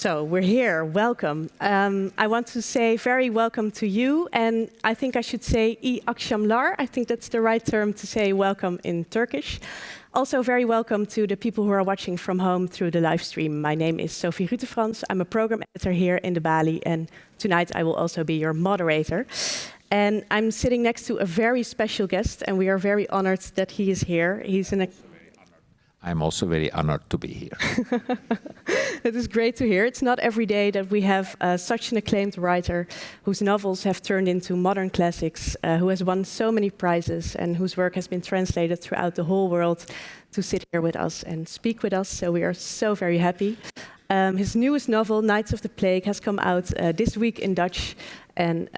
So we're here, welcome. I want to say very welcome to you, and I think I should say iyi akşamlar. I think that's the right term to say welcome in Turkish. Also very welcome to the people who are watching from home through the live stream. My name is Sophie Rutefrans. I'm a program editor here in the Balie, and tonight I will also be your moderator. And I'm sitting next to a very special guest, and we are very honored that he is here. I'm also very honored to be here. It is great to hear. It's not every day that we have such an acclaimed writer whose novels have turned into modern classics, who has won so many prizes and whose work has been translated throughout the whole world to sit here with us and speak with us. So we are so very happy. His newest novel, Nights of the Plague, has come out this week in Dutch, and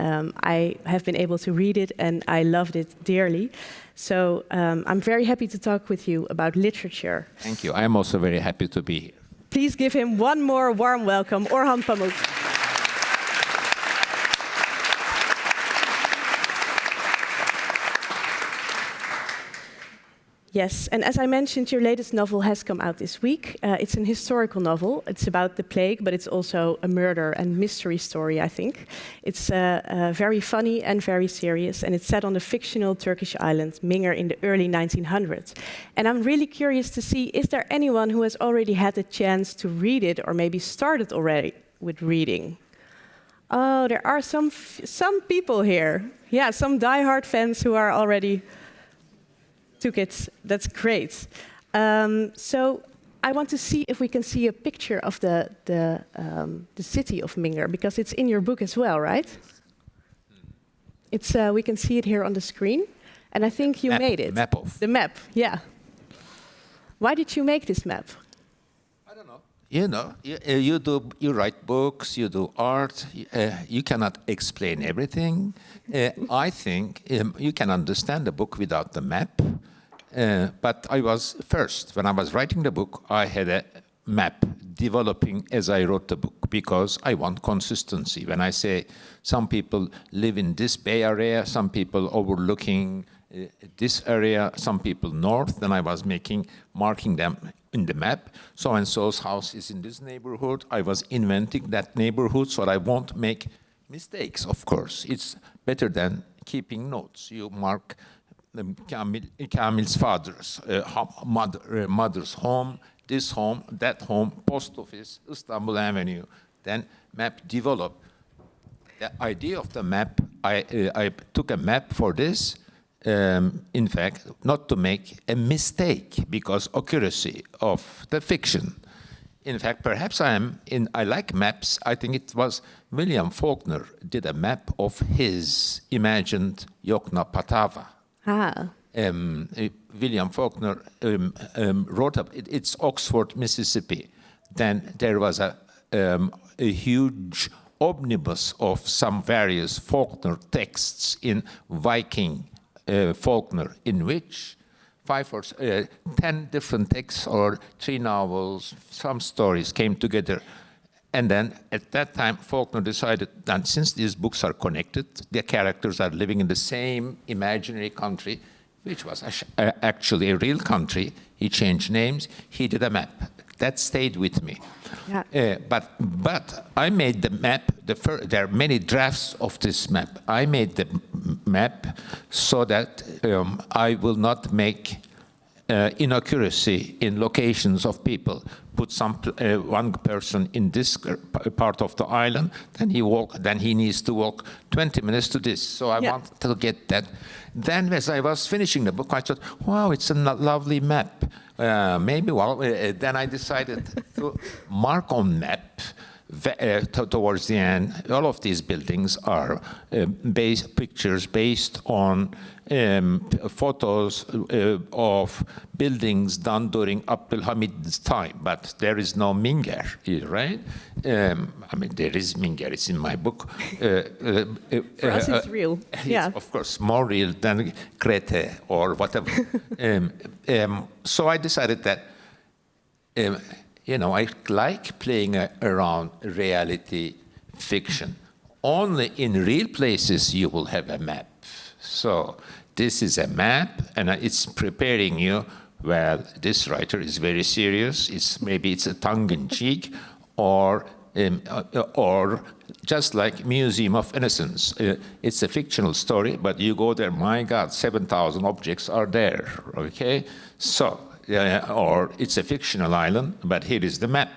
I have been able to read it, and I loved it dearly. So I'm very happy to talk with you about literature. Thank you. I am also very happy to be here. Please give him one more warm welcome, Orhan Pamuk. Yes, and as I mentioned, your latest novel has come out this week. It's an historical novel. It's about the plague, but it's also a murder and mystery story, I think. It's very funny and very serious, and it's set on the fictional Turkish island Minger in the early 1900s. And I'm really curious to see, is there anyone who has already had the chance to read it, or maybe started already with reading? Oh, there are some people here. Yeah, some diehard fans who are already took it. That's great. So I want to see if we can see a picture of the city of Minger, because it's in your book as well, right? It's we can see it here on the screen, and I think you made it. The map, yeah. Why did you make this map? I don't know. You write books, you do art. You cannot explain everything. I think you can understand the book without the map. But I was first, when I was writing the book, I had a map developing as I wrote the book, because I want consistency. When I say some people live in this Bay Area, some people overlooking this area, some people north, then I was marking them in the map. So-and-so's house is in this neighborhood. I was inventing that neighborhood so I won't make mistakes, of course. It's better than keeping notes. You mark Kamil's father's mother's home, this home, that home, post office, Istanbul Avenue. Then map develop. The idea of the map, I took a map for this, in fact, not to make a mistake, because accuracy of the fiction. In fact, perhaps I like maps. I think it was William Faulkner did a map of his imagined Yokna Patava. William Faulkner wrote up, it's Oxford, Mississippi. Then there was a huge omnibus of some various Faulkner texts in Viking Faulkner, in which 5 or 10 different texts or 3 novels, some stories came together. And then at that time, Faulkner decided that since these books are connected, the characters are living in the same imaginary country, which was actually a real country. He changed names. He did a map. That stayed with me. Yeah. But I made the map. There are many drafts of this map. I made the map so that I will not make inaccuracy in locations of people. Put one person in this part of the island, then he needs to walk 20 minutes to this. So I want to get that. Then as I was finishing the book, I thought, wow, it's a lovely map. Then I decided to mark on map towards the end. All of these buildings are pictures based on photos of buildings done in Abdülhamid's time, but there is no Minger, right? I mean, there is Minger, it's in my book. For us, it's real. Yeah. It's, of course, more real than Crete or whatever. So I decided that, I like playing around reality fiction. Only in real places you will have a map. So this is a map, and it's preparing you. Well, this writer is very serious. Maybe it's a tongue-in-cheek, or or just like Museum of Innocence. It's a fictional story, but you go there, my God, 7,000 objects are there, okay? So, or it's a fictional island, but here is the map.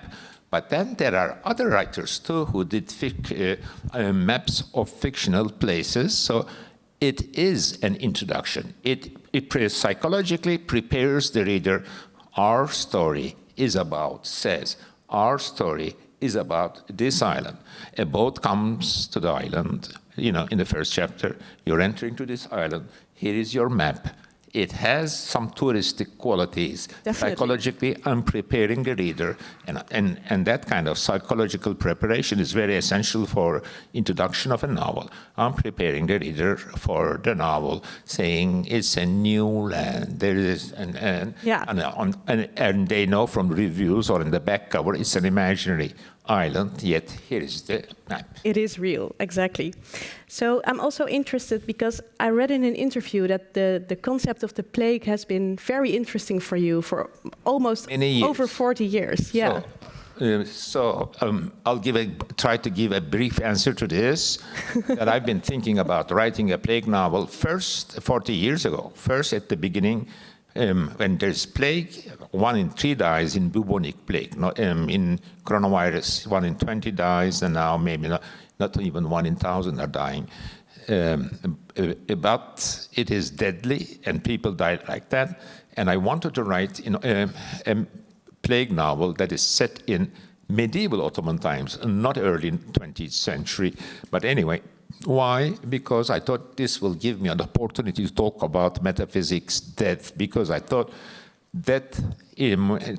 But then there are other writers too who did maps of fictional places. So it is an introduction. It psychologically prepares the reader. Our story is about this island. A boat comes to the island, in the first chapter. You're entering to this island. Here is your map. It has some touristic qualities. Definitely. Psychologically, I'm preparing the reader, and that kind of psychological preparation is very essential for introduction of a novel. I'm preparing the reader for the novel, saying it's a new land. There is, and they know from reviews or in the back cover, it's an imaginary island, yet here is the map. It is real, exactly. So I'm also interested because I read in an interview that the concept of the plague has been very interesting for you for almost over 40 years. Yeah. I'll try to give a brief answer to this. That I've been thinking about writing a plague novel first 40 years ago. First, at the beginning, when there's plague, 1 in 3 dies in bubonic plague. In coronavirus, 1 in 20 dies, and now maybe not even 1 in 1,000 are dying. But it is deadly, and people die like that. And I wanted to write a plague novel that is set in medieval Ottoman times, not early 20th century. But anyway, why? Because I thought this will give me an opportunity to talk about metaphysics, death, because I thought death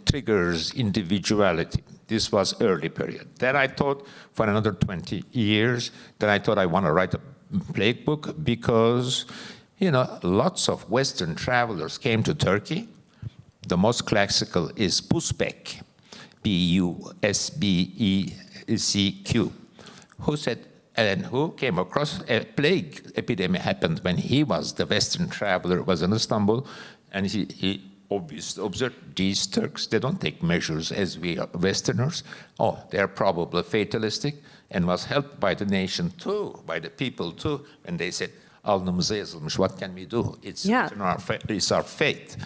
triggers individuality. This was early period. Then I thought for another 20 years, then I thought I want to write a plague book because, lots of Western travelers came to Turkey. The most classical is Busbek, B-U-S-B-E-C-Q, who came across a plague epidemic happened when the Western traveler was in Istanbul, and he obviously observed these Turks, they don't take measures as we are Westerners. Oh, they're probably fatalistic, and was helped by the nation too, by the people too, and they said, alnımıza yazılmış, what can we do? It's our fate.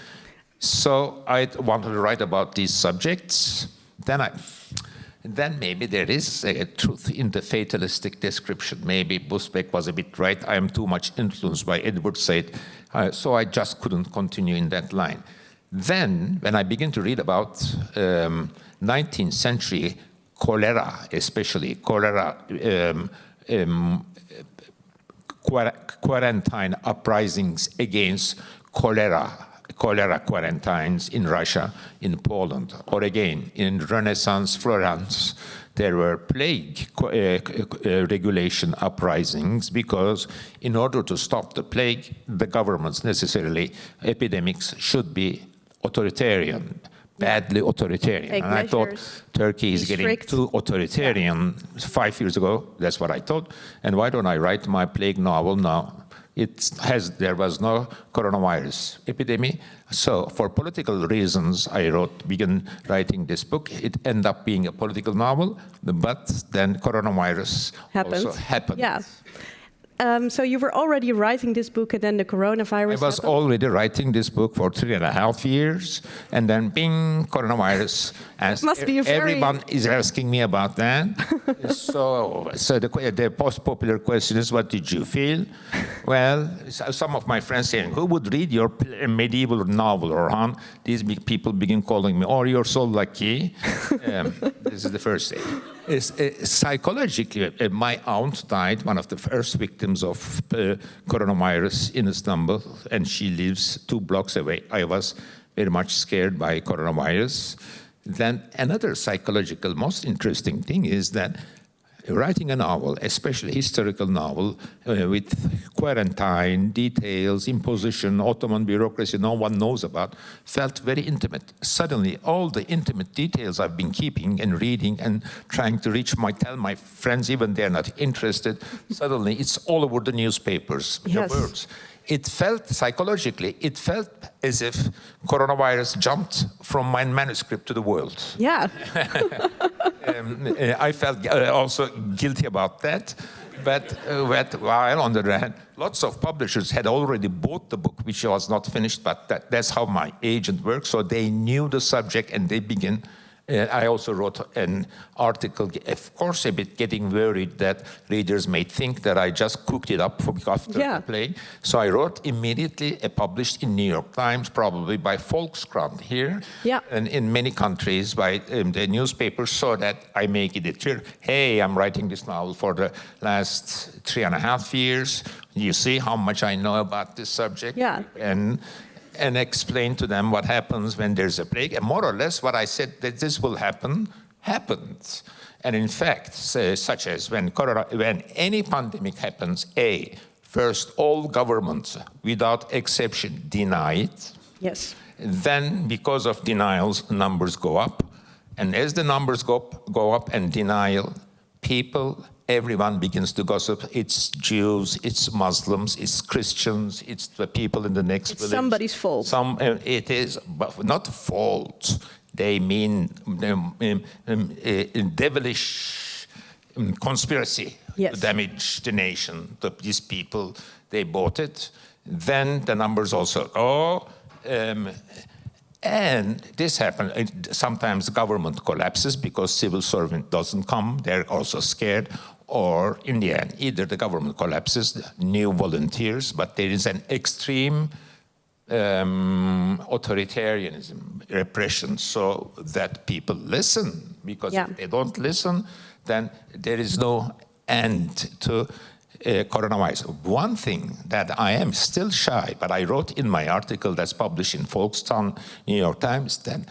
So I wanted to write about these subjects. Then maybe there is a truth in the fatalistic description. Maybe Busbek was a bit right. I am too much influenced by Edward Said, so I just couldn't continue in that line. Then, when I begin to read about 19th century cholera, especially quarantine uprisings against cholera quarantines in Russia, in Poland, or again, in Renaissance Florence, there were plague regulation uprisings because in order to stop the plague, the governments necessarily, epidemics should be authoritarian, badly authoritarian. And I thought Turkey is getting too authoritarian 5 years ago. That's what I thought. And why don't I write my plague novel now? There was no coronavirus epidemic. So for political reasons, I began writing this book. It ended up being a political novel, but then coronavirus also happened. Yeah. So you were already writing this book, and then the coronavirus I was already writing this book for 3.5 years, and then bing, coronavirus. Everyone is asking me about that. so the post-popular question is, what did you feel? Well, some of my friends saying, who would read your medieval novel, Orhan? These big people begin calling me, oh, you're so lucky. This is the first thing. Psychologically, my aunt died, one of the first victims of coronavirus in Istanbul, and she lives 2 blocks away. I was very much scared by coronavirus. Then another psychological, most interesting thing is that writing a novel, especially a historical novel, with quarantine, details, imposition, Ottoman bureaucracy no one knows about, felt very intimate. Suddenly, all the intimate details I've been keeping and reading and trying to tell my friends, even they're not interested, suddenly it's all over the newspapers, the words. it felt, psychologically, it felt as if coronavirus jumped from my manuscript to the world. Yeah. I felt also guilty about that. But while on the other hand, lots of publishers had already bought the book, which was not finished, but that's how my agent works. So they knew the subject and they began. I also wrote an article, of course, a bit getting worried that readers may think that I just cooked it up after the play. So I wrote immediately, published in New York Times, probably by Volkskrant here, and in many countries by the newspapers, so that I make it clear, hey, I'm writing this novel for the last 3.5 years. You see how much I know about this subject? And explain to them what happens when there's a plague. And more or less what I said that this will happen, happens. And in fact, such as when any pandemic happens, first all governments, without exception, deny it. Yes. Then, because of denials, numbers go up. And as the numbers go up and denial, everyone begins to gossip. It's Jews, it's Muslims, it's Christians, it's the people in the next village. Somebody's fault. It is, but not fault. They mean devilish conspiracy to damage the nation. These people, they bought it. Then the numbers also go. And this happens. Sometimes government collapses because civil servant doesn't come. They're also scared. Or in the end, either the government collapses, new volunteers, but there is an extreme authoritarianism, repression, so that people listen. Because if they don't listen, then there is no end to coronavirus. One thing that I am still shy, but I wrote in my article that's published in Volkskrant, New York Times, that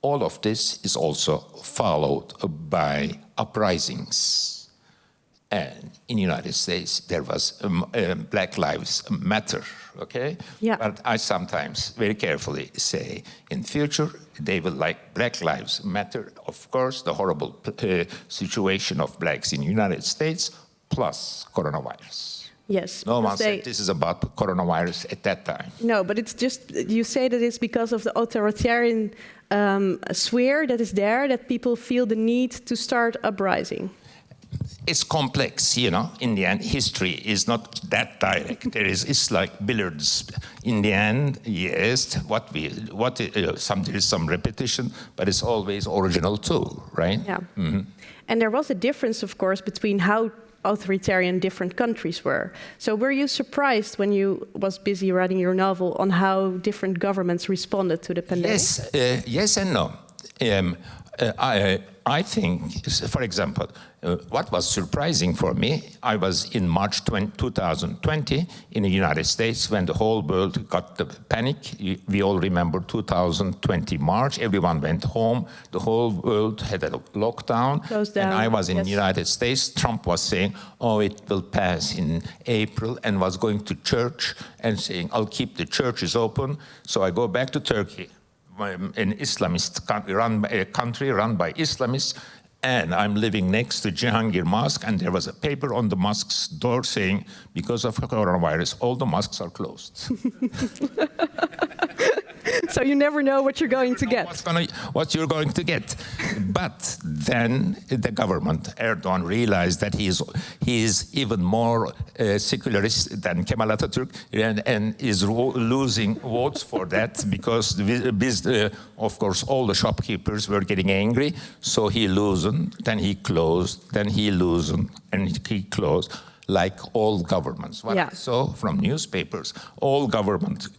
all of this is also followed by uprisings. And in the United States, there was Black Lives Matter, okay? But I sometimes very carefully say, in future, they will like Black Lives Matter, of course, the horrible situation of blacks in the United States, plus coronavirus. Yes. No one said this is about coronavirus at that time. No, but it's just, you say that it's because of the authoritarian sphere that is there that people feel the need to start uprising. It's complex, you know. In the end, history is not that direct. It's like billiards. In the end, yes, there is some repetition, but it's always original too, right? Yeah. And there was a difference, of course, between how authoritarian different countries were. So were you surprised when you was busy writing your novel on how different governments responded to the pandemic? Yes and no. I think, for example, what was surprising for me, I was in March 2020 in the United States when the whole world got the panic. We all remember 2020 March, everyone went home, the whole world had a lockdown. Closed down. And I was in the United States, Trump was saying, oh, it will pass in April, and was going to church and saying, I'll keep the churches open. So I go back to Turkey, an Islamist country run by Islamists, and I'm living next to Cihangir Mosque, and there was a paper on the mosque's door saying, because of coronavirus, all the mosques are closed. So you never know what you're going to get. What you're going to get. But then the government, Erdogan, realized that he is even more secularist than Kemal Atatürk, and is losing votes for that because, of course, all the shopkeepers were getting angry. So he loosened, then he closed, then he loosened, and he closed. Like all governments. What I saw from newspapers, all government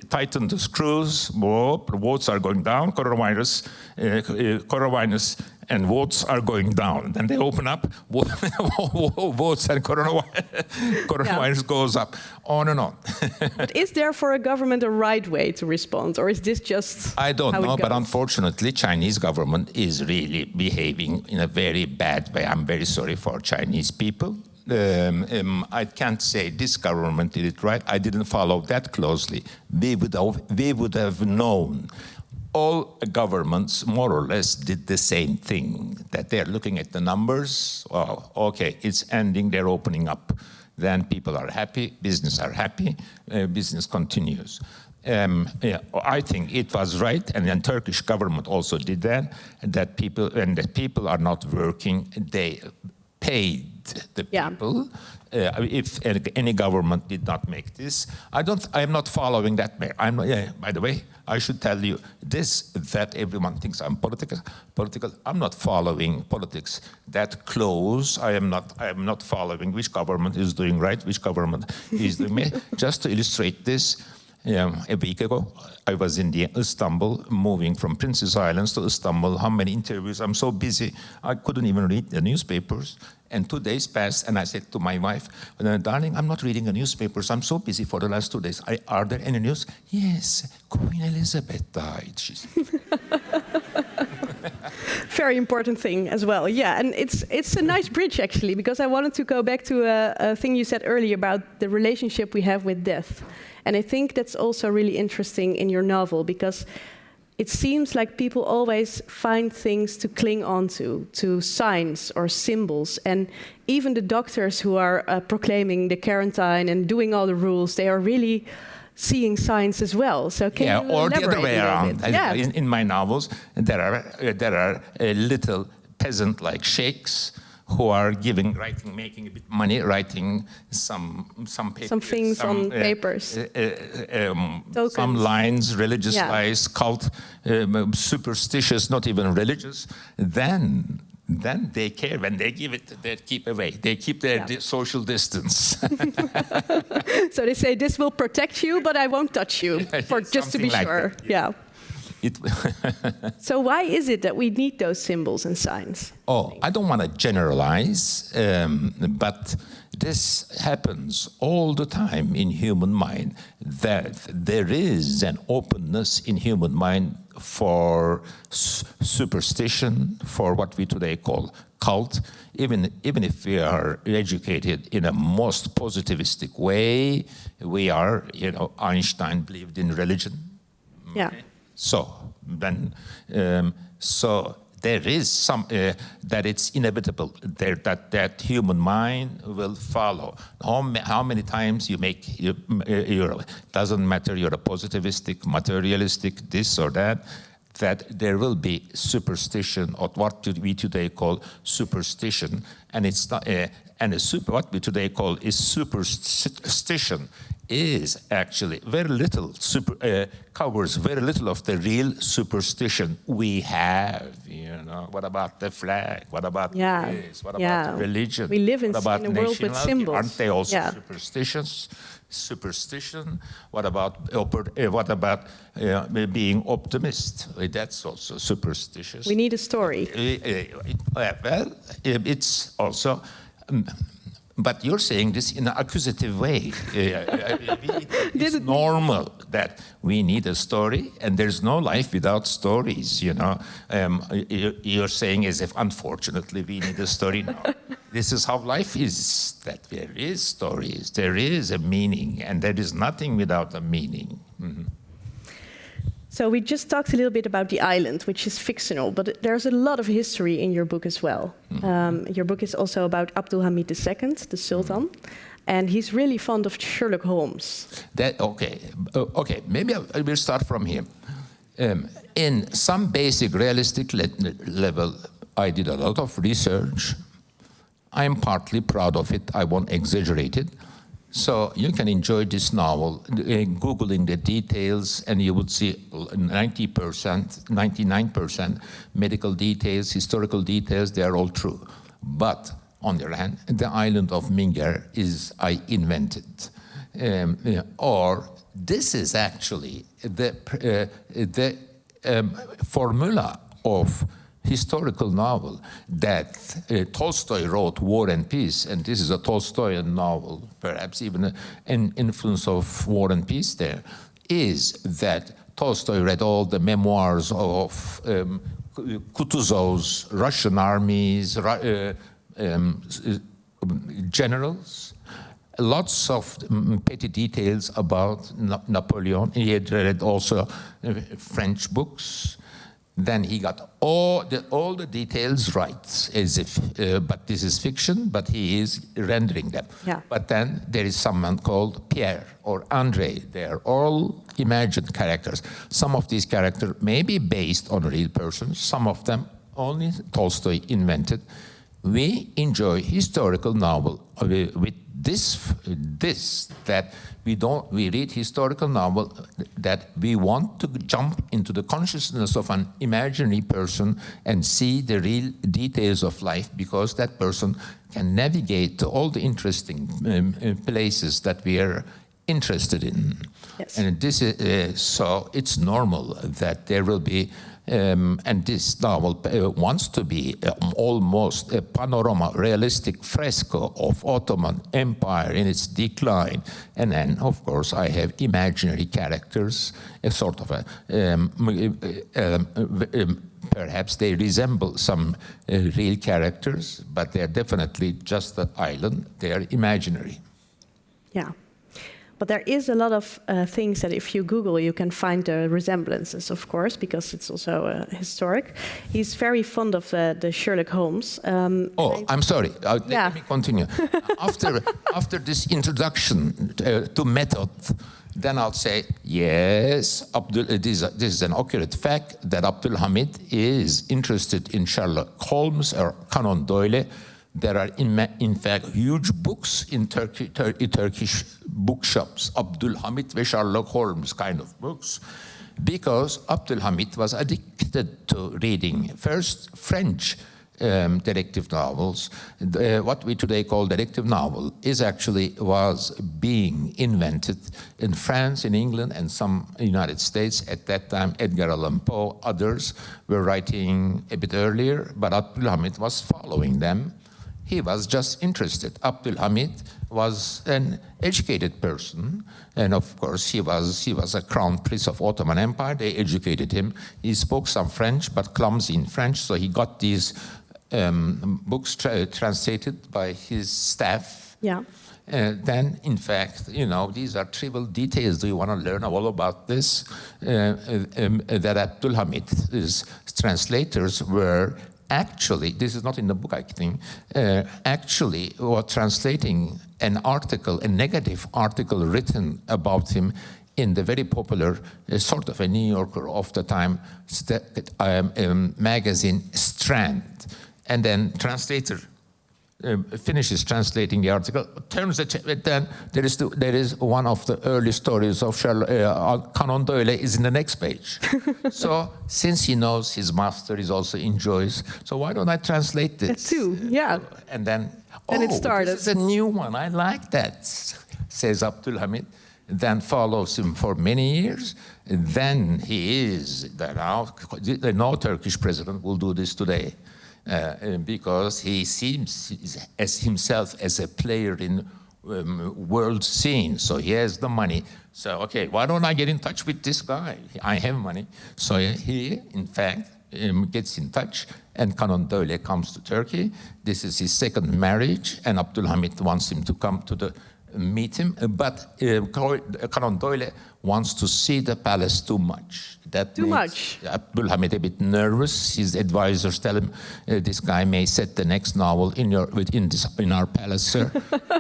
tighten the screws, votes are going down, coronavirus and votes are going down. Then they open up, votes and coronavirus goes up, on and on. But is there for a government a right way to respond, or is this just I don't know, but unfortunately, Chinese government is really behaving in a very bad way. I'm very sorry for Chinese people. I can't say this government did it right. I didn't follow that closely. We would have known. All governments more or less did the same thing, that they're looking at the numbers. Oh, okay, it's ending, they're opening up. then people are happy, business are happy, business continues. Yeah, I think it was right, and then Turkish government also did that, that people are not working, they paid the people. If any government did not make this, I'm not following that. By the way, I should tell you this, that everyone thinks I'm political. I'm not following politics that close. I am not following which government is doing right, which government is doing. Just to illustrate this, a week ago, I was in Istanbul, moving from Princess Islands to Istanbul. How many interviews? I'm so busy, I couldn't even read the newspapers. And 2 days passed, and I said to my wife, darling, I'm not reading the newspapers. I'm so busy for the last 2 days. Are there any news? Yes, Queen Elizabeth died, she said. Very important thing as well. Yeah, and it's a nice bridge, actually, because I wanted to go back to a thing you said earlier about the relationship we have with death. And I think that's also really interesting in your novel, because it seems like people always find things to cling on to signs or symbols. And even the doctors who are proclaiming the quarantine and doing all the rules, they are really seeing signs as well. So can you or the other way around. Yeah. In my novels, there are little peasant-like sheikhs who are making a bit money, writing some papers, some things on papers, some lines, religious lines, cult, superstitious, not even religious. Then they care. When they give it, they keep away. They keep their social distance. So they say, this will protect you, but I won't touch you, just to be sure. That, yeah. So why is it that we need those symbols and signs? I don't want to generalize, but this happens all the time in human mind, that there is an openness in human mind for superstition, for what we today call cult, even if we are educated in a most positivistic way. We are, Einstein believed in religion. Yeah. So then, so there is some that it's inevitable that human mind will follow. How many times you make doesn't matter. You're a positivistic, materialistic, this or that. That there will be superstition, or what we today call superstition, and it's not. What we today call is superstition is actually very little, covers very little of the real superstition we have. What about the flag? What about this? What about religion? We live in a world with symbols. Aren't they also superstitions? Superstition. What about being optimist? That's also superstitious. We need a story. Well, it's also. But you're saying this in an accusative way. It's normal that we need a story, and there's no life without stories, You're saying as if, unfortunately, we need a story. No. This is how life is, that there is stories, there is a meaning, and there is nothing without a meaning. Mm-hmm. So we just talked a little bit about the island, which is fictional, but there's a lot of history in your book as well. Mm-hmm. Your book is also about Abdulhamid II, the Sultan, and he's really fond of Sherlock Holmes. Okay. Maybe I will start from here. In some basic realistic level, I did a lot of research. I'm partly proud of it. I won't exaggerate it. So you can enjoy this novel, Googling the details, and you would see 90%, 99% medical details, historical details, they are all true. But on the other hand, the island of Minger I invented. Or this is actually the formula of historical novel that Tolstoy wrote, War and Peace, and this is a Tolstoyan novel, perhaps even an influence of War and Peace there, is that Tolstoy read all the memoirs of Kutuzov's Russian armies, generals, lots of petty details about Napoleon. He had read also French books. Then he got all the details right, as if, but this is fiction, but he is rendering them. Yeah. But then there is someone called Pierre or Andre. They are all imagined characters. Some of these characters may be based on real persons. Some of them only Tolstoy invented. We enjoy historical novel with this that we read historical novel that we want to jump into the consciousness of an imaginary person and see the real details of life, because that person can navigate to all the interesting places that we are interested in. Yes. And this is so it's normal that there will be and this novel wants to be almost a panorama, realistic fresco of Ottoman Empire in its decline. And then, of course, I have imaginary characters, a sort of perhaps they resemble some real characters, but they're definitely just an island. They are imaginary. Yeah. But there is a lot of things that if you Google, you can find the resemblances, of course, because it's also historic. He's very fond of the Sherlock Holmes. I'm sorry. Let me continue. after this introduction to method, then I'll say, yes, this is an accurate fact that Abdul Hamid is interested in Sherlock Holmes or Conan Doyle. There are, in fact, huge books in Turkish bookshops, Abdul Hamid ve Sherlock Holmes kind of books, because Abdul Hamid was addicted to reading first French detective novels. What we today call detective novel was being invented in France, in England, and some United States. At that time, Edgar Allan Poe, others were writing a bit earlier, but Abdul Hamid was following them. He was just interested. Abdul Hamid was an educated person, and of course he was a crown prince of Ottoman Empire. They educated him. He spoke some French, but clumsy in French, so he got these books translated by his staff. Yeah. Then, in fact, these are trivial details. Do you want to learn all about this? That Abdul Hamid's translators were actually, this is not in the book, I think, actually were translating an article, a negative article written about him in the very popular, sort of a New Yorker of the time, magazine Strand. And then translator finishes translating the article, turns then there is one of the early stories of Conan Doyle is in the next page. So since he knows his master is also enjoys, so why don't I translate this? That too, yeah. And then it started. This is a new one. I like that, says Abdul Hamid. Then follows him for many years. Then he is no Turkish president will do this today. Because he seems as himself as a player in world scene, so he has the money. So, okay, why don't I get in touch with this guy? I have money. So he, in fact, gets in touch, and Conan Doyle comes to Turkey. This is his second marriage, and Abdul Hamid wants him to come to meet him, but Conan Doyle wants to see the palace too much. That too makes much. Abdul Hamid a bit nervous. His advisors tell him, this guy may set the next novel in our palace, sir.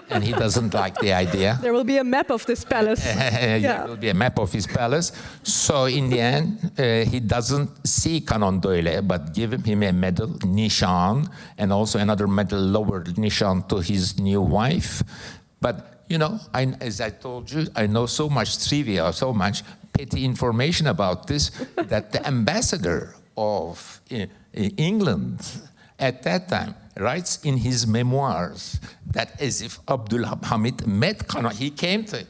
And he doesn't like the idea. There will be a map of this palace. There will be a map of his palace. So in the end, he doesn't see Conan Doyle, but give him a medal, Nishan, and also another medal, lower Nishan, to his new wife. But as I told you, I know so much trivia, so much petty information about this, that the ambassador of England at that time writes in his memoirs that as if Abdul Hamid met Conan, he came to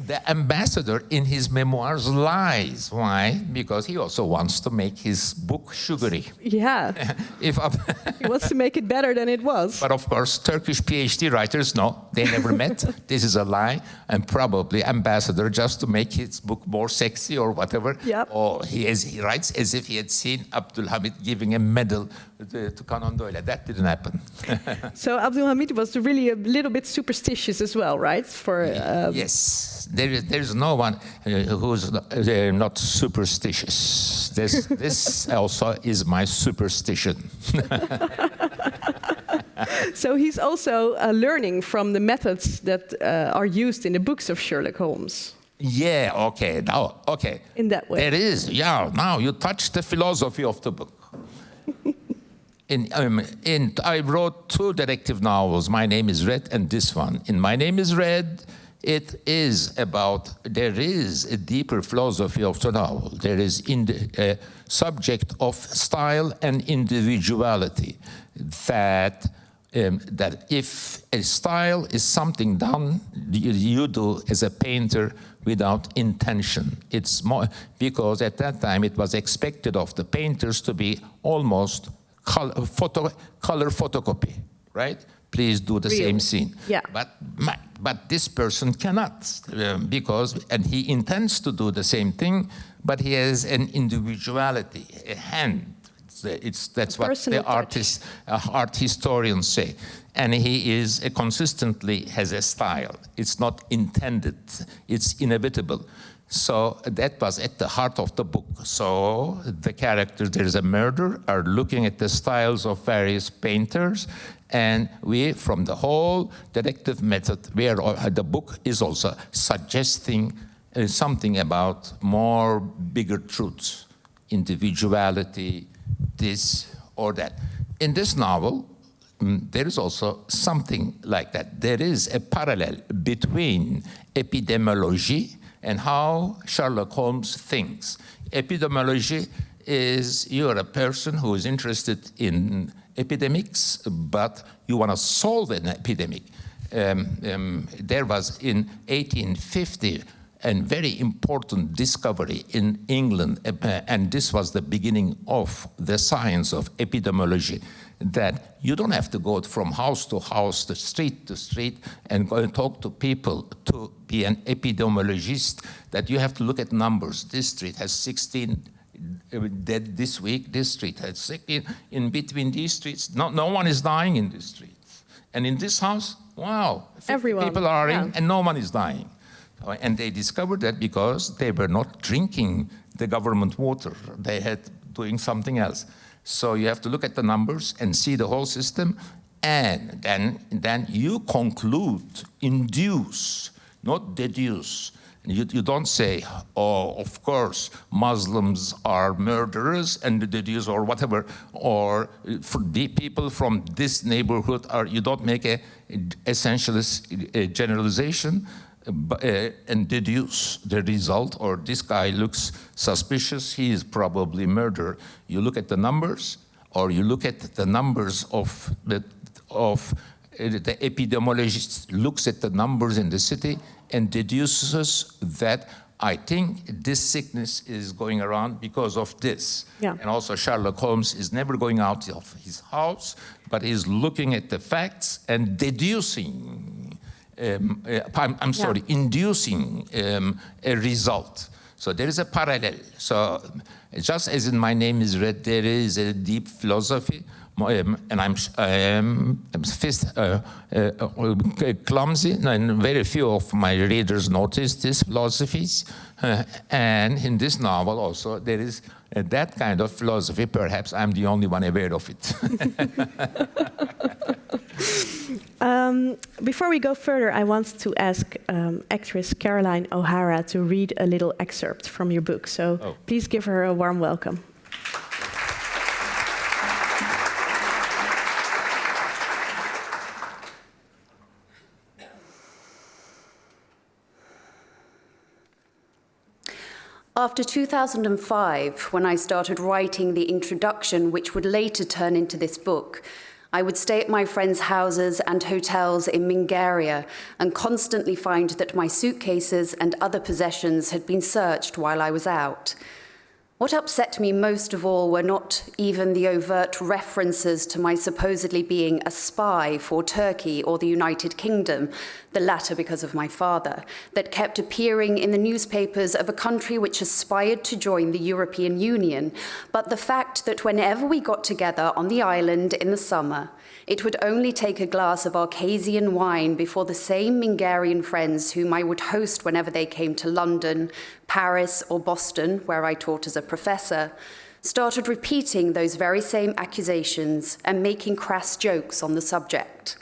the ambassador in his memoirs lies. Why? Because he also wants to make his book sugary. Yeah. He wants to make it better than it was. But of course, Turkish PhD writers, no, they never met. This is a lie. And probably ambassador just to make his book more sexy or whatever. Yep. Or he writes as if he had seen Abdul Hamid giving a medal to Conan Doyle. That didn't happen. So Abdul Hamid was really a little bit superstitious as well, right? Yes. There's no one who's not superstitious. This also is my superstition. So he's also learning from the methods that are used in the books of Sherlock Holmes. Yeah, okay, now, okay. In that way. There is, yeah, now you touch the philosophy of the book. I wrote 2 detective novels, My Name is Red and this one. In My Name is Red, it is about, there is a deeper philosophy of the novel. There is a subject of style and individuality, that if a style is something done, you do as a painter without intention. It's more, because at that time it was expected of the painters to be almost color photocopy, right? Please do the same scene. Yeah. But this person cannot, because, and he intends to do the same thing, but he has an individuality, a hand. That's what the art historians say. And he is consistently has a style. It's not intended, it's inevitable. So that was at the heart of the book. So the characters, there's a murder, are looking at the styles of various painters, and we, from the whole detective method, where the book is also suggesting something about more bigger truths, individuality, this or that. In this novel, there is also something like that. There is a parallel between epidemiology and how Sherlock Holmes thinks. Epidemiology is, you're a person who is interested in epidemics, but you want to solve an epidemic. There was in 1850 a very important discovery in England, and this was the beginning of the science of epidemiology, that you don't have to go from house to house, to street, and go and talk to people to be an epidemiologist, that you have to look at numbers. This street has 16 dead this week, this street has 16. In between these streets, no one is dying in these streets. And in this house, wow, people are in, and no one is dying. And they discovered that because they were not drinking the government water. They had doing something else. So you have to look at the numbers and see the whole system, and then you conclude, induce, not deduce. You don't say, oh, of course, Muslims are murderers and deduce or whatever, or for the people from this neighborhood are, you don't make a essentialist generalization. And deduce the result, or this guy looks suspicious, he is probably murderer. You look at the numbers, or you look at the numbers of the epidemiologist looks at the numbers in the city and deduces that I think this sickness is going around because of this. Yeah. And also Sherlock Holmes is never going out of his house, but he's looking at the facts and deducing. Inducing a result. So there is a parallel. So just as in My Name is Red, there is a deep philosophy, and I'm clumsy, and very few of my readers notice these philosophies. And in this novel also, there is that kind of philosophy. Perhaps I'm the only one aware of it. Before we go further, I want to ask actress Caroline O'Hara to read a little excerpt from your book. So please give her a warm welcome. After 2005, when I started writing the introduction which would later turn into this book, I would stay at my friends' houses and hotels in Mingaria and constantly find that my suitcases and other possessions had been searched while I was out. What upset me most of all were not even the overt references to my supposedly being a spy for Turkey or the United Kingdom, the latter because of my father, that kept appearing in the newspapers of a country which aspired to join the European Union, but the fact that whenever we got together on the island in the summer, it would only take a glass of Arcasian wine before the same Mingarian friends whom I would host whenever they came to London, Paris, or Boston, where I taught as a professor, started repeating those very same accusations and making crass jokes on the subject.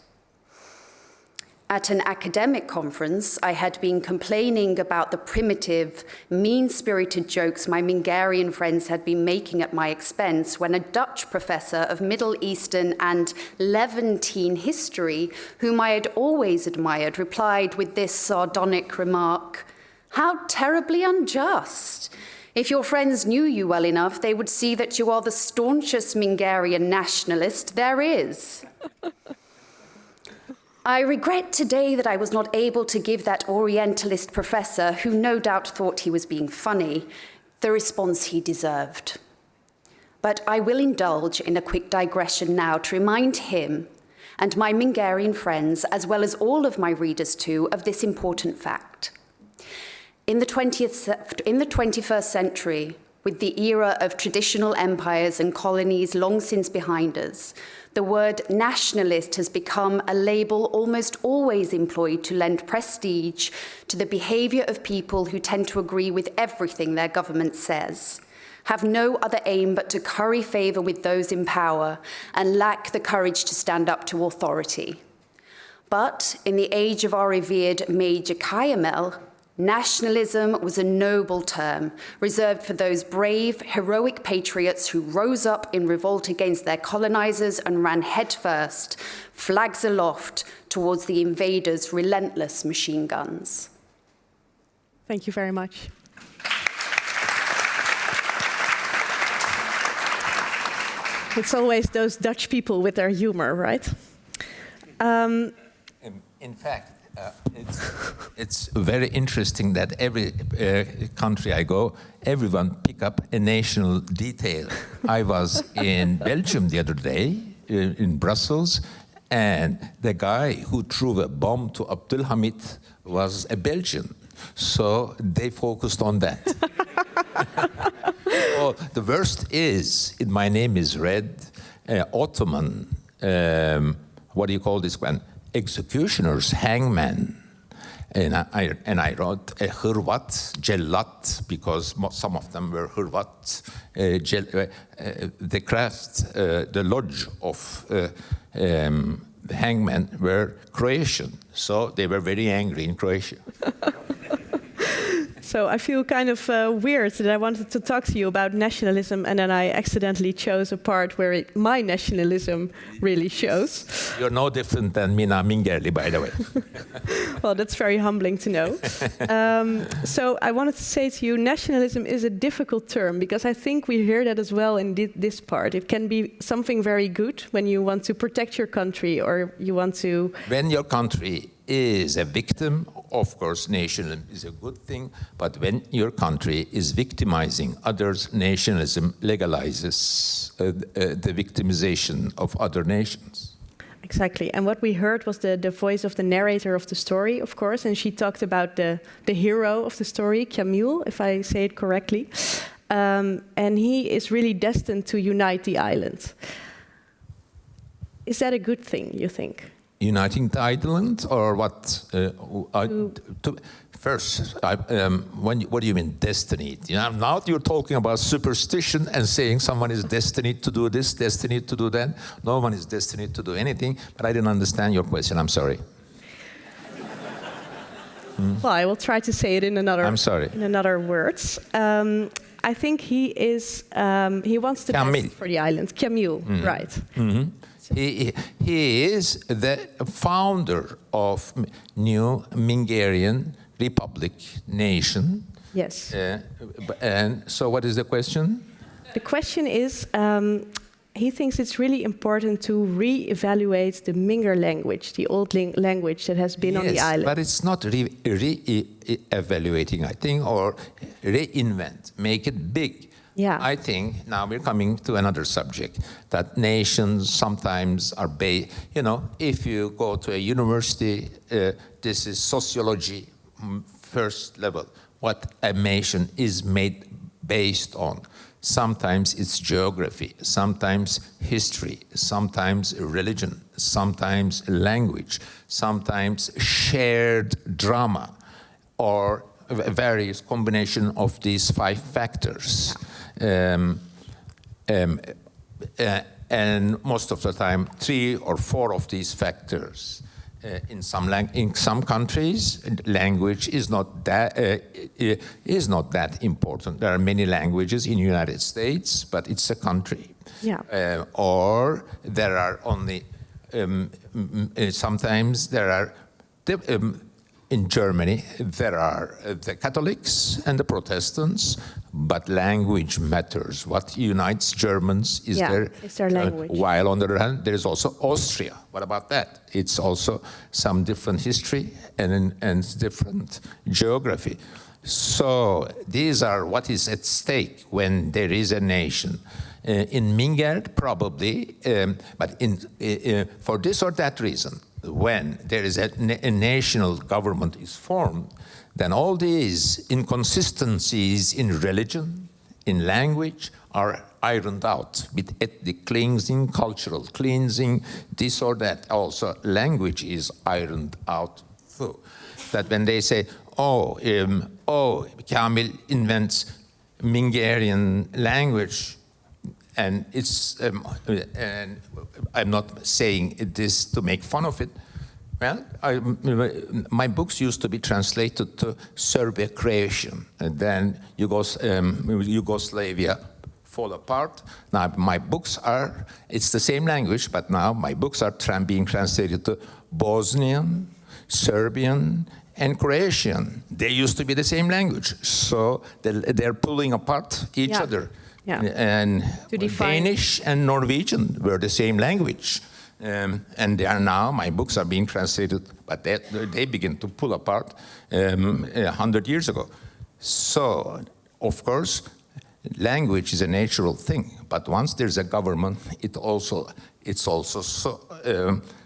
At an academic conference, I had been complaining about the primitive, mean-spirited jokes my Mingarian friends had been making at my expense when a Dutch professor of Middle Eastern and Levantine history, whom I had always admired, replied with this sardonic remark, "How terribly unjust! If your friends knew you well enough, they would see that you are the staunchest Mingarian nationalist there is." I regret today that I was not able to give that Orientalist professor, who no doubt thought he was being funny, the response he deserved. But I will indulge in a quick digression now to remind him and my Mingarian friends, as well as all of my readers too, of this important fact. In the 21st century, with the era of traditional empires and colonies long since behind us, the word nationalist has become a label almost always employed to lend prestige to the behavior of people who tend to agree with everything their government says, have no other aim but to curry favor with those in power, and lack the courage to stand up to authority. But in the age of our revered Major Kayamel, nationalism was a noble term, reserved for those brave, heroic patriots who rose up in revolt against their colonizers and ran headfirst, flags aloft, towards the invaders' relentless machine guns. Thank you very much. It's always those Dutch people with their humor, right? In fact, it's very interesting that every country I go, everyone pick up a national detail. I was in Belgium the other day, in Brussels, and the guy who threw a bomb to Abdulhamid was a Belgian. So they focused on that. Oh, the worst is, My Name is Red, Ottoman, what do you call this one? Executioners, hangman. And I wrote a Hırvat, Cellat, because some of them were Hırvat. The craft, the lodge of the hangmen were Croatian. So they were very angry in Croatia. So I feel kind of weird that I wanted to talk to you about nationalism, and then I accidentally chose a part where my nationalism really shows. You're no different than Mina Mingerli, by the way. Well, that's very humbling to know. So I wanted to say to you, nationalism is a difficult term, because I think we hear that as well in this part. It can be something very good when you want to protect your country, or you want to... When your country is a victim, of course, nationalism is a good thing, but when your country is victimizing others, nationalism legalizes the victimization of other nations. Exactly, and what we heard was the voice of the narrator of the story, of course, and she talked about the hero of the story, Camille, if I say it correctly, and he is really destined to unite the island. Is that a good thing, you think? Uniting the island, or what? First, what do you mean destiny? You know, now you're talking about superstition and saying someone is destined to do this, destined to do that. No one is destined to do anything, but I didn't understand your question. I'm sorry. Well, I will try to say it in another. I'm sorry. In another words. I think he wants the best for the island. Camille, right? Mm-hmm. He is the founder of new Mingarian Republic nation. Yes. And so what is the question? The question is, he thinks it's really important to re-evaluate the Mingar language, the old language that has been on the island. But it's not re-evaluating, I think, or reinvent, make it big. Yeah. I think now we're coming to another subject, that nations sometimes are based, you know, if you go to a university, this is sociology, first level, what a nation is made based on. Sometimes it's geography, sometimes history, sometimes religion, sometimes language, sometimes shared drama, or various combination of these 5 factors. And most of the time, 3 or 4 of these factors. In some countries, language is not that important. There are many languages in the United States, but it's a country. Yeah. Or there are only sometimes there are. In Germany, there are the Catholics and the Protestants, but language matters. What unites Germans is their language. While on the other hand, there is also Austria. What about that? It's also some different history and different geography. So these are what is at stake when there is a nation. In Mingert, probably, but for this or that reason, when there is a national government is formed, then all these inconsistencies in religion, in language, are ironed out with ethnic cleansing, cultural cleansing, this or that. Also, language is ironed out too. That when they say, Kamil invents Mingerian language, and it's, and I'm not saying this to make fun of it. Well, my books used to be translated to Serbia creation, and then Yugoslavia fall apart. Now my books are, it's the same language, but now my books are being translated to Bosnian, Serbian, and Croatian. They used to be the same language, so they're pulling apart each other. Yeah. And Danish and Norwegian were the same language. And they are now, my books are being translated, but they begin to pull apart 100 years ago. So, of course, language is a natural thing, but once there's a government, it's also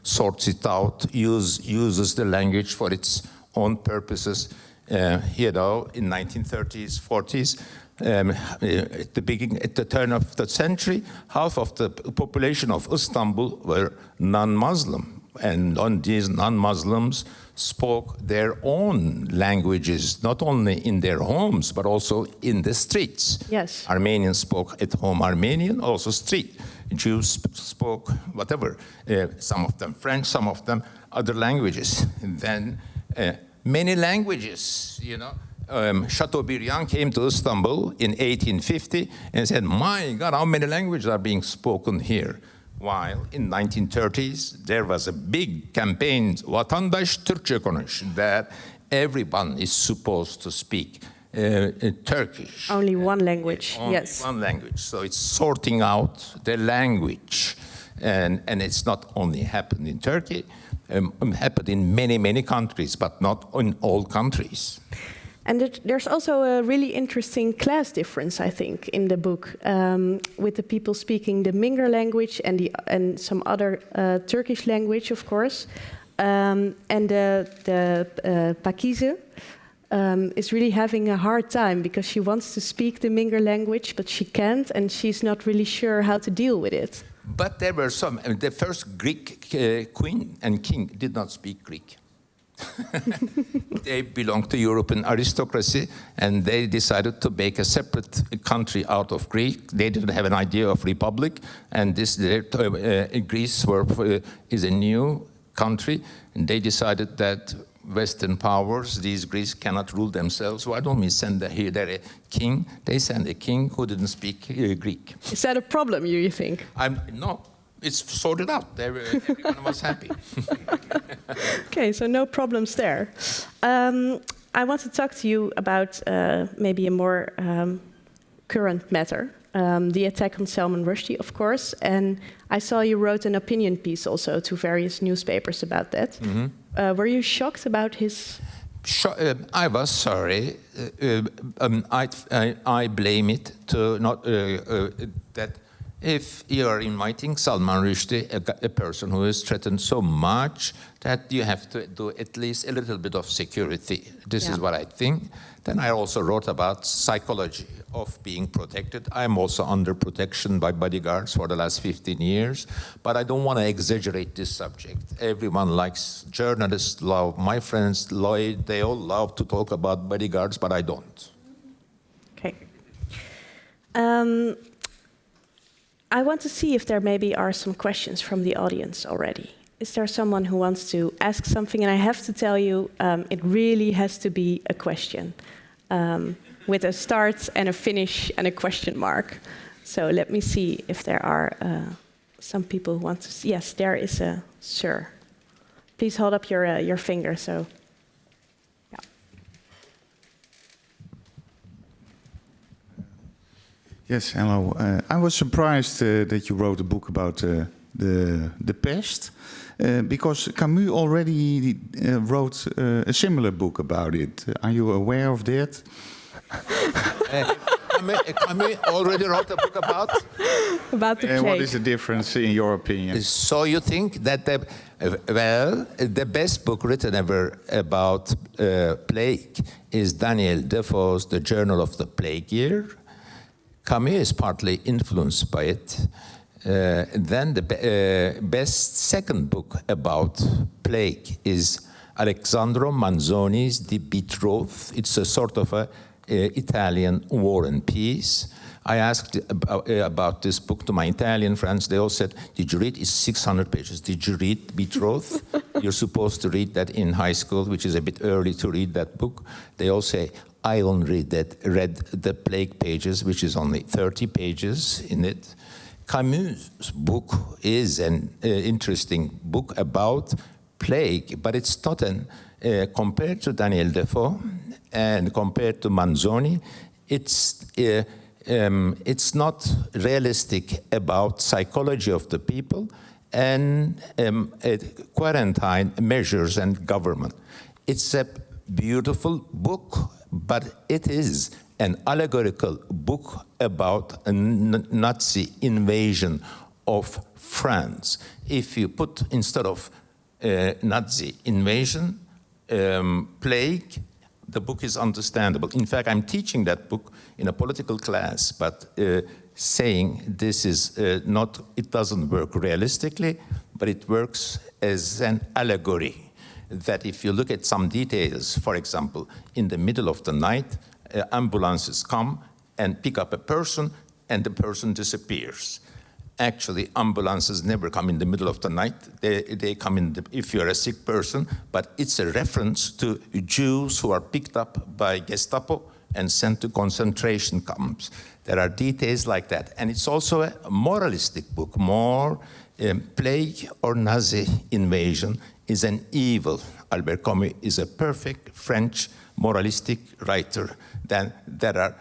sorts it out, uses the language for its own purposes. You know, in 1930s, 40s, at the turn of the century, half of the population of Istanbul were non-Muslim, and these non-Muslims spoke their own languages, not only in their homes, but also in the streets. Yes. Armenians spoke at home Armenian, also street. Jews spoke whatever, some of them French, some of them other languages. And then many languages, you know. Chateaubriand came to Istanbul in 1850 and said, my God, how many languages are being spoken here? While in 1930s, there was a big campaign, Vatandaş Türkçe konuş, that everyone is supposed to speak Turkish. Only one language, only yes. One language. So it's sorting out the language. And it's not only happened in Turkey, happened in many, many countries, but not in all countries. And there's also a really interesting class difference, I think, in the book, with the people speaking the Mingar language and some other Turkish language, of course, and the Pakize is really having a hard time because she wants to speak the Mingar language, but she can't, and she's not really sure how to deal with it. But there were some. The first Greek queen and king did not speak Greek. They belonged to European aristocracy, and they decided to make a separate country out of Greek. They didn't have an idea of republic, and Greece is a new country, and they decided that Western powers, these Greeks, cannot rule themselves. Why don't we send here a king? They sent a king who didn't speak Greek. Is that a problem, you think? No. It's sorted out. Everyone was happy. Okay, so no problems there. I want to talk to you about maybe a more current matter, the attack on Salman Rushdie, of course. And I saw you wrote an opinion piece also to various newspapers about that. Mm-hmm. Were you shocked about his I was sorry. I blame it to not that if you are inviting Salman Rushdie, a person who is threatened so much, that you have to do at least a little bit of security. This is what I think. Then I also wrote about psychology of being protected. I'm also under protection by bodyguards for the last 15 years, but I don't want to exaggerate this subject. Everyone likes, journalists love, my friends, Lloyd, they all love to talk about bodyguards, but I don't. Okay. I want to see if there maybe are some questions from the audience already. Is there someone who wants to ask something? And I have to tell you, it really has to be a question with a start and a finish and a question mark. So let me see if there are some people who want to. Yes, there is a sir. Please hold up your finger. So. Yes, hello. I was surprised that you wrote a book about the pest, because Camus already wrote a similar book about it. Are you aware of that? Camus already wrote a book about the plague. What is the difference in your opinion? So you think that the best book written ever about plague is Daniel Defoe's The Journal of the Plague Year. Camus is partly influenced by it. Then the best second book about plague is Alessandro Manzoni's The Betrothed. It's a sort of a Italian war and peace. I asked about this book to my Italian friends. They all said, did you read? It's 600 pages. Did you read Betrothed? You're supposed to read that in high school, which is a bit early to read that book. They all say, I only read the plague pages, which is only 30 pages in it. Camus' book is an interesting book about plague, but it's not compared to Daniel Defoe and compared to Manzoni, it's not realistic about psychology of the people and quarantine measures and government. It's a beautiful book, but it is an allegorical book about a Nazi invasion of France. If you put, instead of Nazi invasion, plague, the book is understandable. In fact, I'm teaching that book in a political class, but saying this is not, it doesn't work realistically, but it works as an allegory. That if you look at some details, for example, in the middle of the night, ambulances come and pick up a person, and the person disappears. Actually, ambulances never come in the middle of the night. They come if you're a sick person, but it's a reference to Jews who are picked up by Gestapo and sent to concentration camps. There are details like that. And it's also a moralistic book, more plague or Nazi invasion is an evil. Albert Camus is a perfect French moralistic writer. Then there are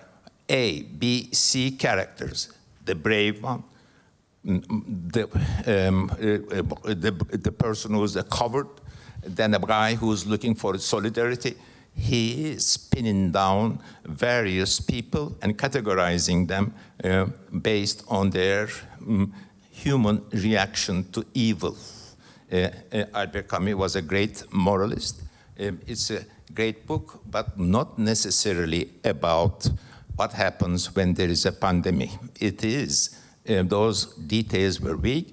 A, B, C characters. The brave one, the person who's covered, then a guy who's looking for solidarity. He is pinning down various people and categorizing them based on their human reaction to evil. Albert Camus was a great moralist. It's a great book, but not necessarily about what happens when there is a pandemic. It is, those details were weak.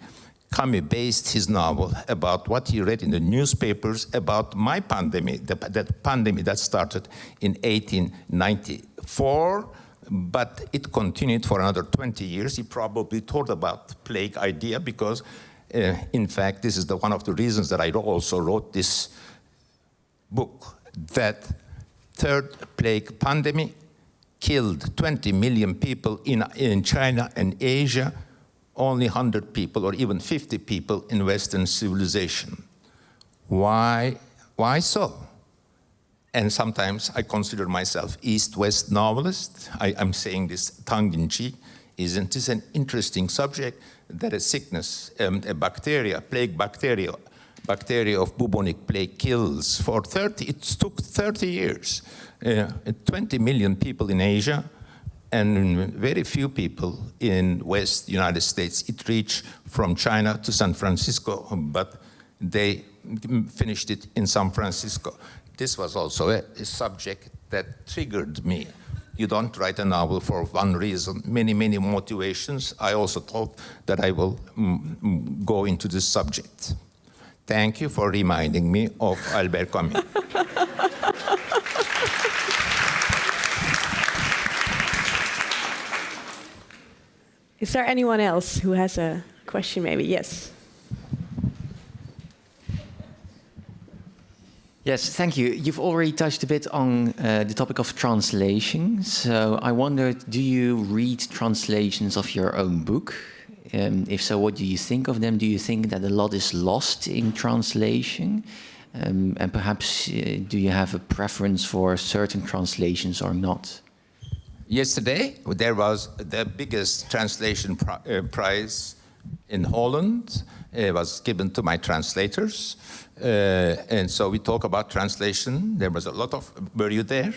Camus based his novel about what he read in the newspapers about my pandemic, that pandemic that started in 1894, but it continued for another 20 years. He probably thought about the plague idea because, in fact, this is one of the reasons that I also wrote this book, that third plague pandemic killed 20 million people in China and Asia, only 100 people or even 50 people in Western civilization. Why so? And sometimes I consider myself East-West novelist. I'm saying this tongue-in-cheek. Isn't this an interesting subject that a sickness, a bacteria, plague bacteria, bacteria of bubonic plague kills for 30, it took 30 years. 20 million people in Asia and very few people in West United States. It reached from China to San Francisco, but they finished it in San Francisco. This was also a subject that triggered me. You don't write a novel for one reason, many, many motivations. I also thought that I will go into this subject. Thank you for reminding me of Albert Camus. Is there anyone else who has a question maybe? Yes. Yes, thank you. You've already touched a bit on the topic of translation. So I wondered, do you read translations of your own book? If so, what do you think of them? Do you think that a lot is lost in translation? And perhaps do you have a preference for certain translations or not? Yesterday, there was the biggest translation prize in Holland. It was given to my translators. And so we talk about translation. There was a lot of, were you there?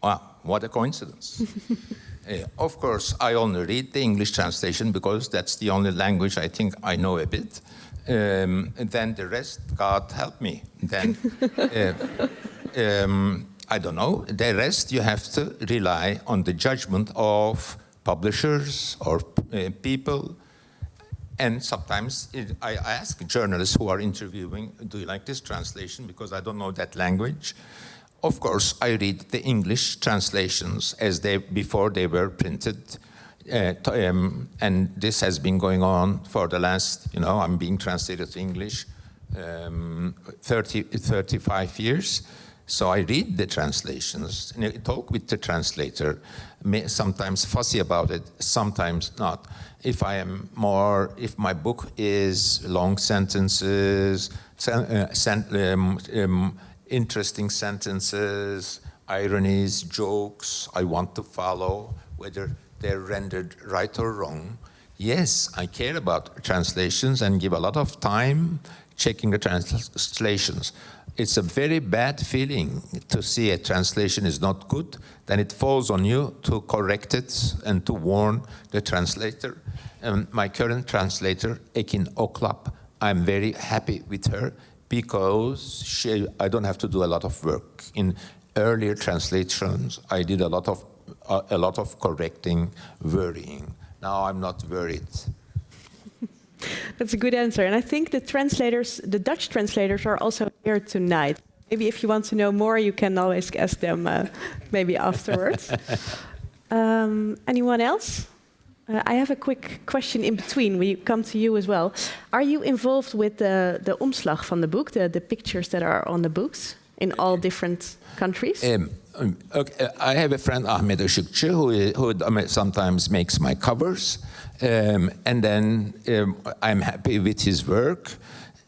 Wow, what a coincidence. Of course, I only read the English translation because that's the only language I think I know a bit. And then the rest, God help me. Then, I don't know, the rest you have to rely on the judgment of publishers or people. And sometimes I ask journalists who are interviewing, do you like this translation? Because I don't know that language. Of course, I read the English translations as before they were printed. And this has been going on for the last, I'm being translated to English 35 years. So I read the translations, and I talk with the translator, sometimes fussy about it, sometimes not. If my book is long sentences, interesting sentences, ironies, jokes, I want to follow, whether they're rendered right or wrong. Yes, I care about translations and give a lot of time checking the translations. It's a very bad feeling to see a translation is not good, then it falls on you to correct it and to warn the translator. My current translator, Ekin Oklap, I'm very happy with her because I don't have to do a lot of work. In earlier translations, I did a lot of correcting, worrying. Now I'm not worried. That's a good answer. And I think the Dutch translators are also here tonight. Maybe if you want to know more, you can always ask them maybe afterwards. Anyone else? I have a quick question in between. We come to you as well. Are you involved with the omslag van the book, the pictures that are on the books in all different countries? Okay, I have a friend, Ahmet Işıkçı, who sometimes makes my covers. And then I'm happy with his work.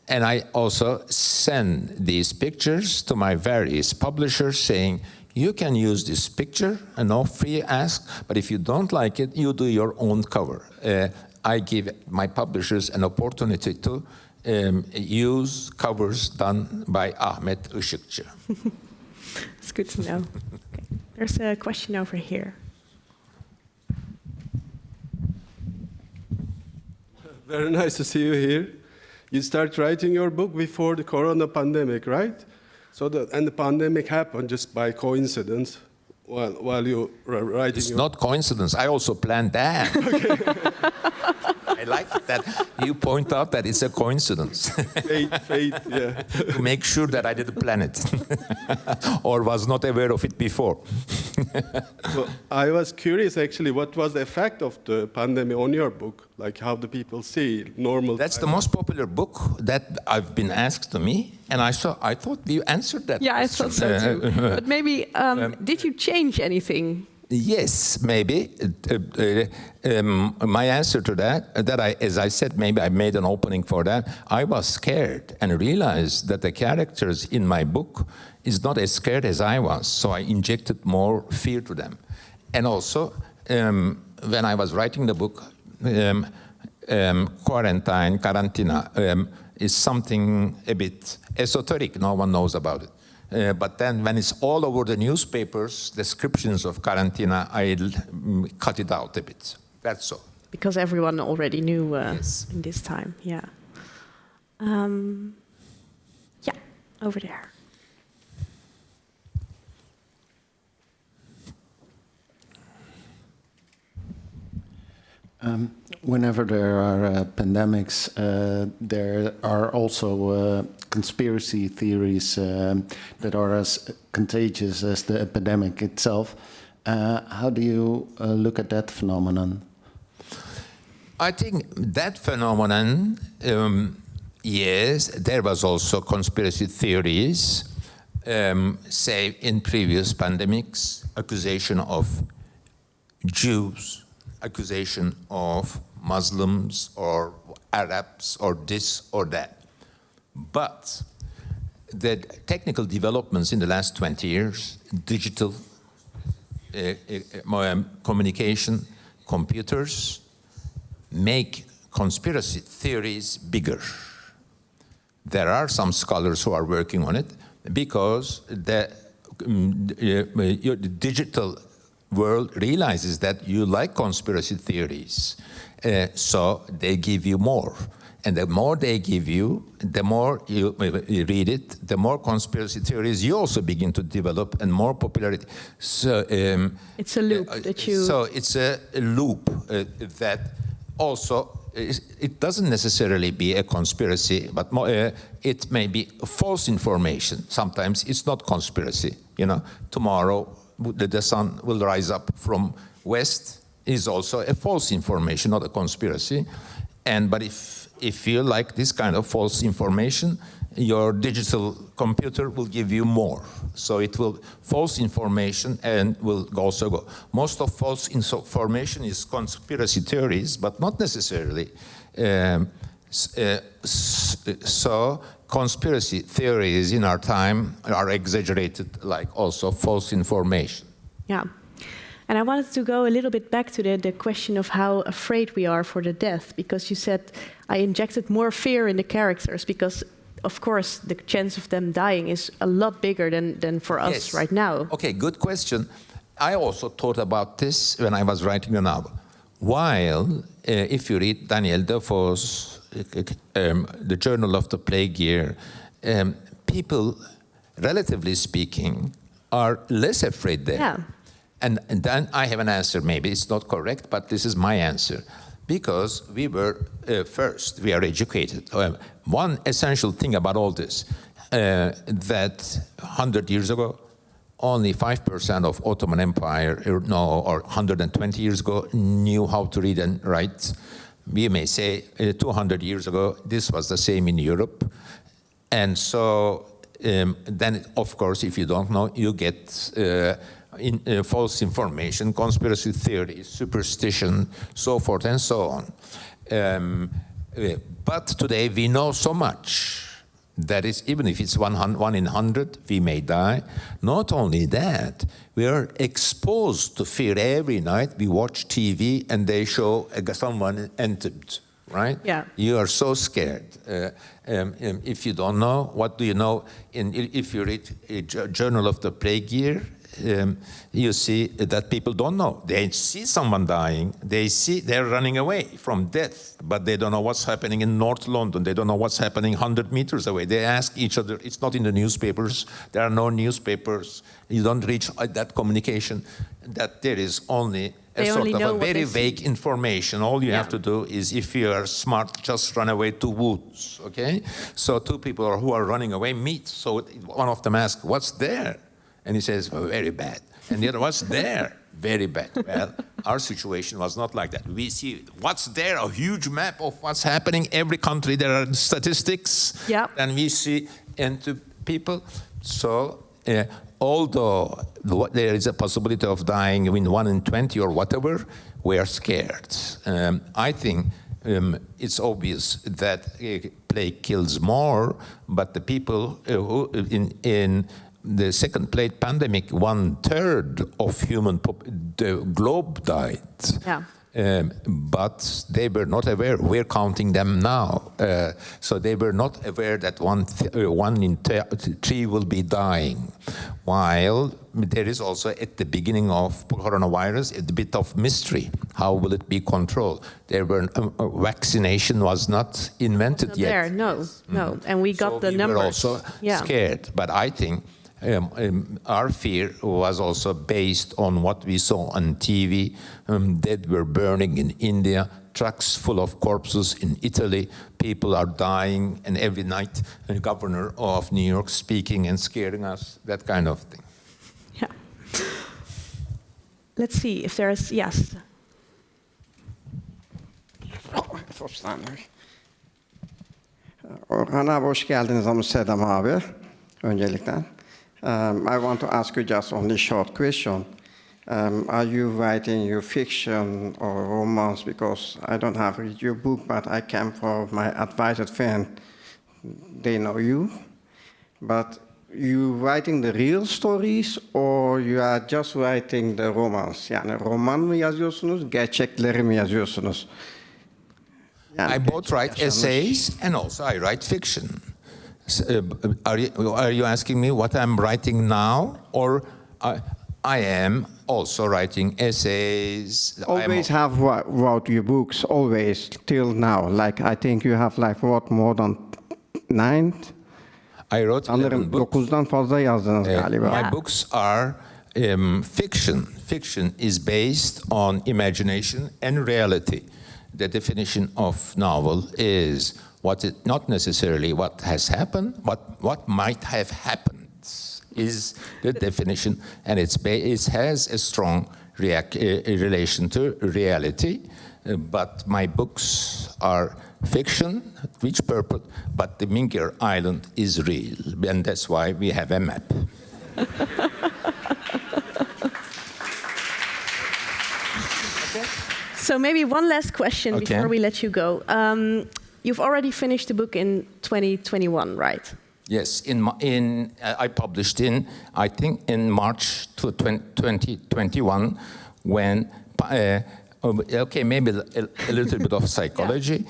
And I also send these pictures to my various publishers saying, you can use this picture, no free ask, but if you don't like it, you do your own cover. I give my publishers an opportunity to use covers done by Ahmet Işıkçı. It's good to know. Okay. There's a question over here. Very nice to see you here. You start writing your book before the corona pandemic, right? And the pandemic happened just by coincidence while you were writing. It's not coincidence. I also planned that. Okay. I like that you point out that it's a coincidence. Fate, yeah. To make sure that I didn't plan it or was not aware of it before. Well, I was curious, actually, what was the effect of the pandemic on your book? Like, how do people see normal? That's the most popular book that I've been asked to me, and I thought you answered that. Yeah, question. I thought so too. But maybe, did you change anything? Yes, maybe. My answer to that, as I said, maybe I made an opening for that. I was scared and realized that the characters in my book is not as scared as I was, so I injected more fear to them. And also, when I was writing the book, Quarantina, is something a bit esoteric. No one knows about it. But then when it's all over the newspapers, descriptions of quarantena, I'll cut it out a bit. That's all. Because everyone already knew Yes. in this time, yeah. Yeah, over there. Whenever there are pandemics, there are also conspiracy theories that are as contagious as the epidemic itself. How do you look at that phenomenon? I think that phenomenon, yes, there was also conspiracy theories, say in previous pandemics, accusation of Jews, accusation of Muslims or Arabs or this or that. But the technical developments in the last 20 years, digital communication, computers, make conspiracy theories bigger. There are some scholars who are working on it because the digital world realizes that you like conspiracy theories, so they give you more. And the more they give you, the more you read it, the more conspiracy theories you also begin to develop and more popularity. So it's a loop that you... So it's a loop that also, it doesn't necessarily be a conspiracy, but more, it may be false information. Sometimes it's not conspiracy. You know, tomorrow the sun will rise up from west is also a false information, not a conspiracy. But if you like this kind of false information, your digital computer will give you more. So it will false information and will also go. Most of false information is conspiracy theories, but not necessarily. So conspiracy theories in our time are exaggerated, like also false information. Yeah. And I wanted to go a little bit back to the question of how afraid we are for the death, because you said I injected more fear in the characters because, of course, the chance of them dying is a lot bigger than for us Yes. right now. Okay, good question. I also thought about this when I was writing the novel. While, if you read Daniel Defoe's The Journal of the Plague Year, people, relatively speaking, are less afraid there. Yeah. And then I have an answer. Maybe it's not correct, but this is my answer. Because we were, first, we are educated. One essential thing about all this, that 100 years ago, only 5% of Ottoman Empire, or 120 years ago, knew how to read and write. We may say 200 years ago, this was the same in Europe. And so then, of course, if you don't know, you get false information, conspiracy theories, superstition, so forth and so on. But today we know so much that is, even if it's 1 in 100, we may die. Not only that, we are exposed to fear every night. We watch TV and they show someone entered, right? Yeah. You are so scared. If you don't know, what do you know? If you read a Journal of the Plague Year, you see that people don't know. They see someone dying, they're running away from death, but they don't know what's happening in North London. They don't know what's happening 100 meters away. They ask each other, it's not in the newspapers. There are no newspapers. You don't reach that communication, that there is only a sort of a very vague information. All you have to do is, if you are smart, just run away to woods, okay? So two people who are running away meet. So one of them asks, what's there? And he says, well, very bad. And the other, what's there? Very bad. Well, our situation was not like that. We see what's there, a huge map of what's happening. Every country, there are statistics. Yeah. And we see into people. So although there is a possibility of dying in 1 in 20 or whatever, we are scared. I think it's obvious that plague kills more, but the people who in the second plague pandemic, 1/3 of the globe died. Yeah. But they were not aware. We're counting them now. So they were not aware that one in three will be dying. While there is also, at the beginning of coronavirus, a bit of mystery. How will it be controlled? There were vaccination was not invented yet. There, no. And we got the numbers. We were also scared. But I think our fear was also based on what we saw on TV. Dead were burning in India, trucks full of corpses in Italy, people are dying, and every night the governor of New York speaking and scaring us, that kind of thing. Yeah. Let's see if there's, yes. Orhan abi hoş geldiniz Amsterdam abi. Öncelikle. I want to ask you just only short question. Are you writing your fiction or romance? Because I don't have read your book, but I came for my advised friend. They know you. But you writing the real stories or you are just writing the romance? Yani roman mı yazıyorsunuz, gerçekleri mi yazıyorsunuz? Yani I both write essays and also I write fiction. Are you asking me what I'm writing now, or I am also writing essays? Always have wrote your books, always, till now. Like, I think you have like wrote more than 9. I wrote 11 books. 9'dan fazla yazdınız galiba. My books are fiction. Fiction is based on imagination and reality. The definition of novel is not necessarily what has happened, but what might have happened is the definition, and it has a strong relation to reality. But my books are fiction, which purpose? But the Mingar Island is real, and that's why we have a map. So maybe one last question before we let you go. You've already finished the book in 2021, right? Yes, I published I think in March 2021, when, maybe a little bit of psychology.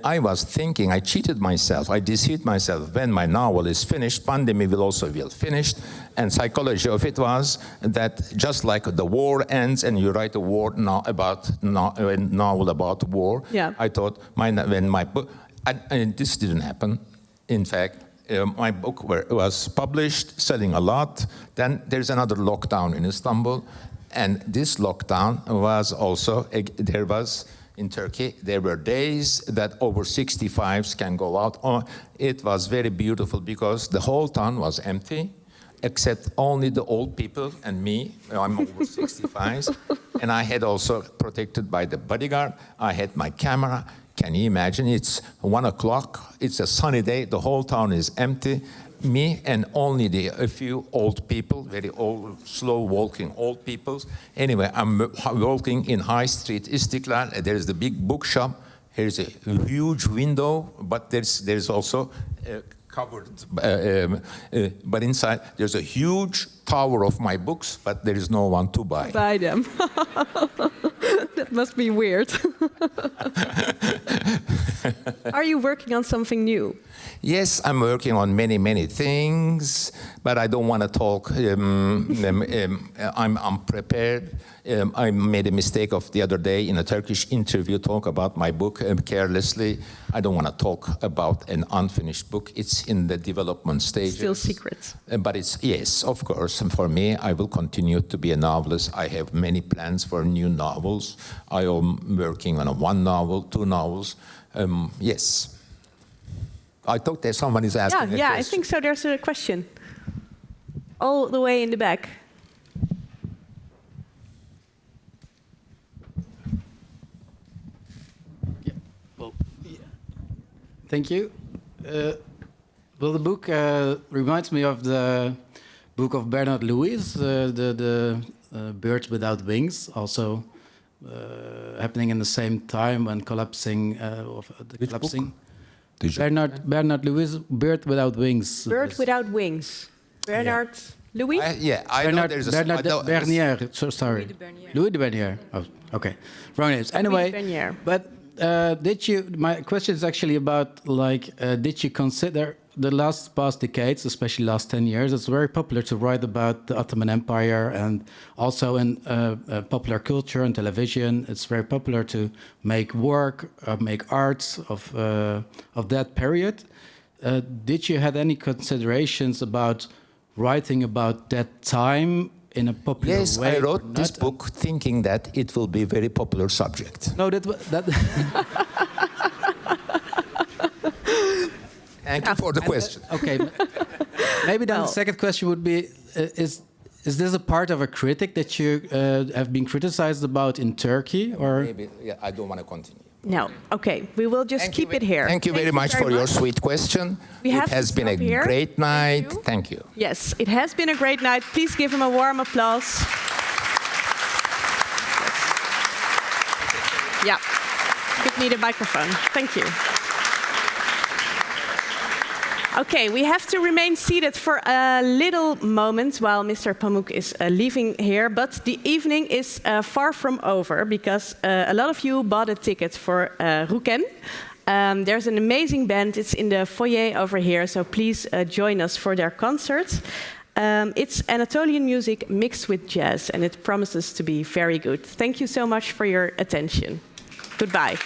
I was thinking, I cheated myself, I deceived myself. When my novel is finished, pandemic will also be finished. And psychology of it was that just like the war ends and you write a novel about war, I thought when my book, and this didn't happen. In fact, my book was published, selling a lot. Then there's another lockdown in Istanbul. And this lockdown was also, in Turkey, there were days that over 65s can go out. It was very beautiful because the whole town was empty, except only the old people and me. I'm over 65s. And I had also protected by the bodyguard. I had my camera. Can you imagine? It's 1 o'clock. It's a sunny day. The whole town is empty. Me and only a few old people, very old, slow-walking old people. Anyway, I'm walking in High Street, Istiklal. There's the big bookshop. Here's a huge window, but there's also covered. But inside, there's a huge tower of my books, but there is no one to buy. Buy them. That must be weird. Are you working on something new? Yes, I'm working on many things, but I don't want to talk. I'm unprepared. I made a mistake of the other day in a Turkish interview talk about my book carelessly. I don't want to talk about an unfinished book. It's in the development stage. Still secret. But it's, yes, of course. And for me, I will continue to be a novelist. I have many plans for new novels. I am working on 1 novel, 2 novels. Yes. I thought that someone is asking a question. I think so. There's a question. All the way in the back. Thank you. Well, the book reminds me of the book of Bernard Lewis, the Birds Without Wings, also happening in the same time when collapsing. Which collapsing. Book? Bernard Lewis, Bird Without Wings. Bird Without Wings. Bernard Louis? I know there's a... Bernard de Bernier. So sorry. Louis de Bernier. Oh, okay. Wrong names. Anyway, Bernier. but did you? My question is actually about like, did you consider the past decades, especially last 10 years? It's very popular to write about the Ottoman Empire, and also in popular culture and television, it's very popular to make work, make art of that period. Did you have any considerations about writing about that time in a popular Yes, way? I wrote this book thinking that it will be a very popular subject. No, that. Thank you for the question. Okay. Maybe then the second question would be: Is this a part of a critic that you have been criticized about in Turkey, or? Maybe, I don't want to continue. No. Okay, we will just keep it here. Thank you very much for your sweet question. It has been a great night. Thank you. Yes, it has been a great night. Please give him a warm applause. Yeah, give me the microphone. Thank you. Okay, we have to remain seated for a little moment while Mr. Pamuk is leaving here, but the evening is far from over because a lot of you bought a ticket for Ruken. There's an amazing band. It's in the foyer over here, so please join us for their concert. It's Anatolian music mixed with jazz, and it promises to be very good. Thank you so much for your attention. Goodbye.